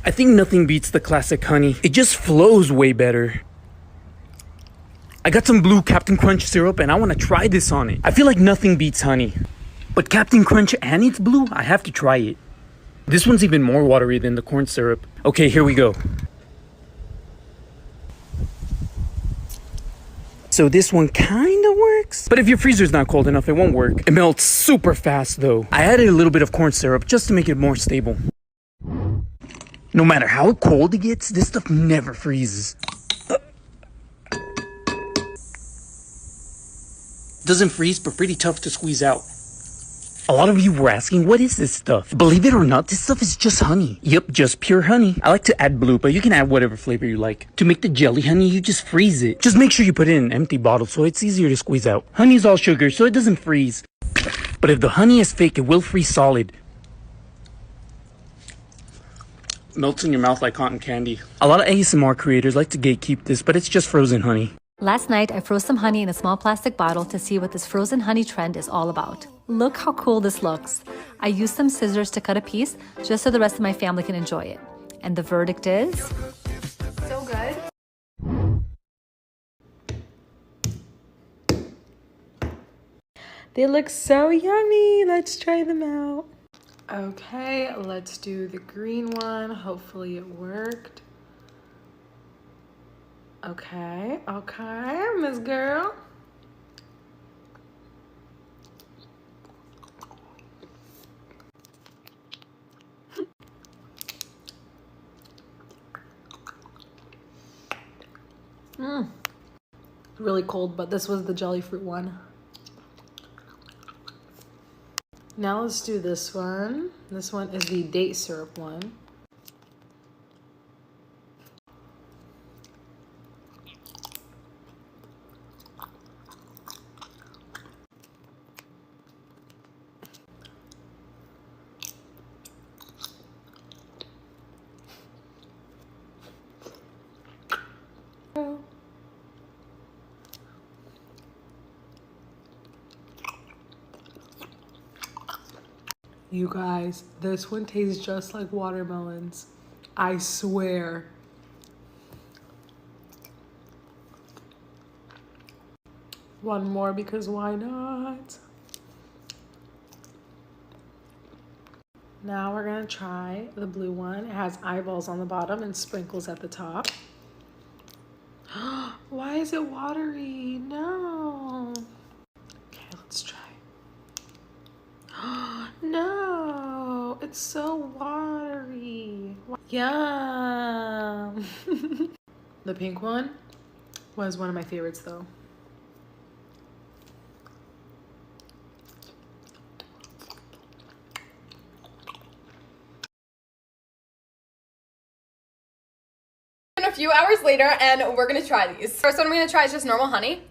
I think nothing beats the classic honey. It just flows way better. I got some blue Captain Crunch syrup and I want to try this on it. I feel like nothing beats honey. But Captain Crunch and it's blue, I have to try it. This one's even more watery than the corn syrup. Okay, here we go. So this one kinda works, but if your freezer's not cold enough, it won't work. It melts super fast though. I added a little bit of corn syrup just to make it more stable. No matter how cold it gets, this stuff never freezes. Doesn't freeze, but pretty tough to squeeze out. A lot of you were asking, what is this stuff? Believe it or not, this stuff is just honey. Yep, just pure honey. I like to add blue, but you can add whatever flavor you like. To make the jelly honey, you just freeze it. Just make sure you put it in an empty bottle so it's easier to squeeze out. Honey's all sugar, so it doesn't freeze. But if the honey is fake, it will freeze solid. Melts in your mouth like cotton candy. A lot of ASMR creators like to gatekeep this, but it's just frozen honey. Last night, I froze some honey in a small plastic bottle to see what this frozen honey trend is all about. Look how cool this looks. I used some scissors to cut a piece just so the rest of my family can enjoy it. And the verdict is... so good. They look so yummy. Let's try them out. Okay, let's do the green one. Hopefully it worked. Okay, Miss Girl. Really cold, but this was the jelly fruit one. Now let's do this one. This one is the date syrup one. You guys, this one tastes just like watermelons. I swear. One more because why not? Now we're gonna try the blue one. It has eyeballs on the bottom and sprinkles at the top. Why is it watery? No. Okay, let's try. No, it's so watery. Yum. The pink one was one of my favorites though. A few hours later, and we're gonna try these. First one I'm gonna try is just normal honey.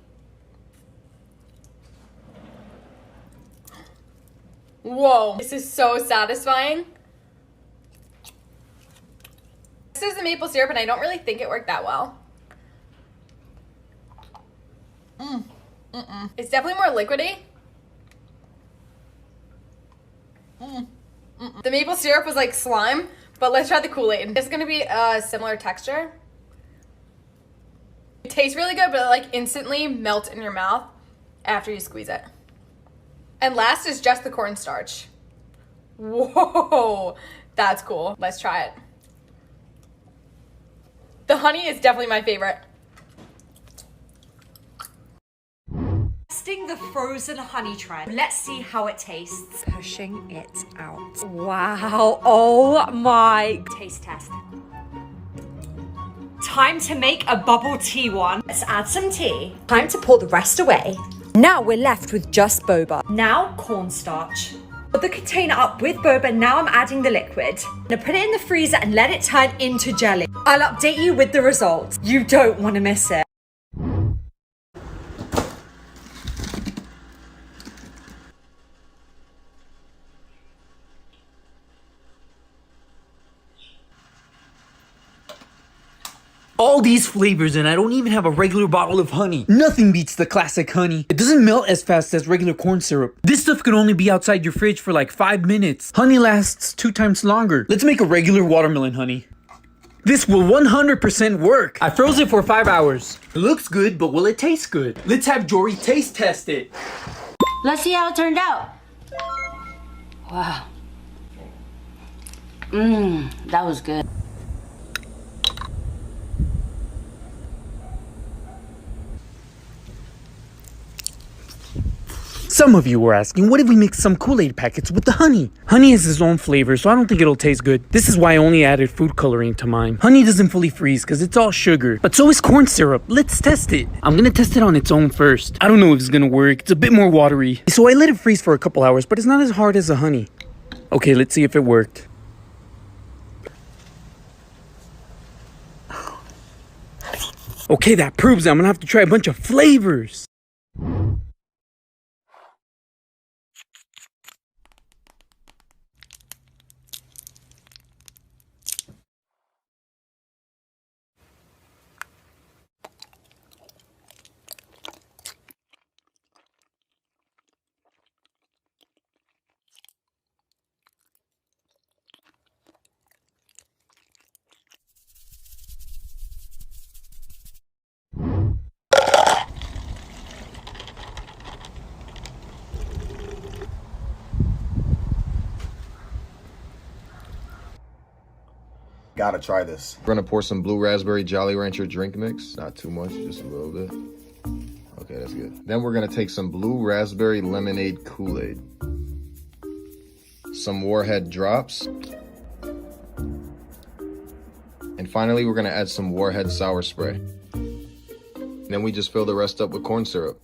Whoa, this is so satisfying. This is the maple syrup, and I don't really think it worked that well. It's definitely more liquidy. The maple syrup was like slime, but let's try the Kool-Aid. It's gonna be a similar texture. It tastes really good, but it like instantly melts in your mouth after you squeeze it. And last is just the cornstarch. Whoa, that's cool. Let's try it. The honey is definitely my favorite. Testing the frozen honey trend. Let's see how it tastes. Pushing it out. Wow, oh my. Taste test. Time to make a bubble tea one. Let's add some tea. Time to pour the rest away. Now we're left with just boba. Now cornstarch. Put the container up with boba. Now I'm adding the liquid. I'm gonna put it in the freezer and let it turn into jelly. I'll update you with the results. You don't want to miss it. All these flavors and I don't even have a regular bottle of honey. Nothing beats the classic honey. It doesn't melt as fast as regular corn syrup. This stuff can only be outside your fridge for like 5 minutes. Honey lasts 2 times longer. Let's make a regular watermelon honey. This will 100% work. I froze it for 5 hours. It looks good, but will it taste good? Let's have Jory taste test it. Let's see how it turned out. Wow. That was good. Some of you were asking, what if we mix some Kool-Aid packets with the honey? Honey has its own flavor, so I don't think it'll taste good. This is why I only added food coloring to mine. Honey doesn't fully freeze because it's all sugar, but so is corn syrup. Let's test it. I'm gonna test it on its own first. I don't know if it's gonna work. It's a bit more watery. So I let it freeze for a couple hours, but it's not as hard as the honey. Okay, let's see if it worked. Okay, that proves it. I'm gonna have to try a bunch of flavors. Gotta try this. We're gonna pour some blue raspberry Jolly Rancher drink mix. Not too much, just a little bit. Okay, that's good. Then we're gonna take some blue raspberry lemonade Kool-Aid. Some Warhead drops. And finally, we're gonna add some Warhead sour spray. Then we just fill the rest up with corn syrup.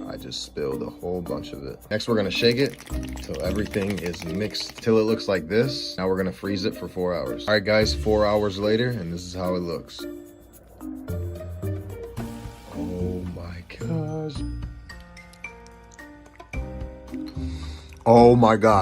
I just spilled a whole bunch of it. Next, we're gonna shake it till everything is mixed, till it looks like this. Now we're gonna freeze it for 4 hours. All right, guys, 4 hours later, and this is how it looks. Oh my gosh. Oh my God.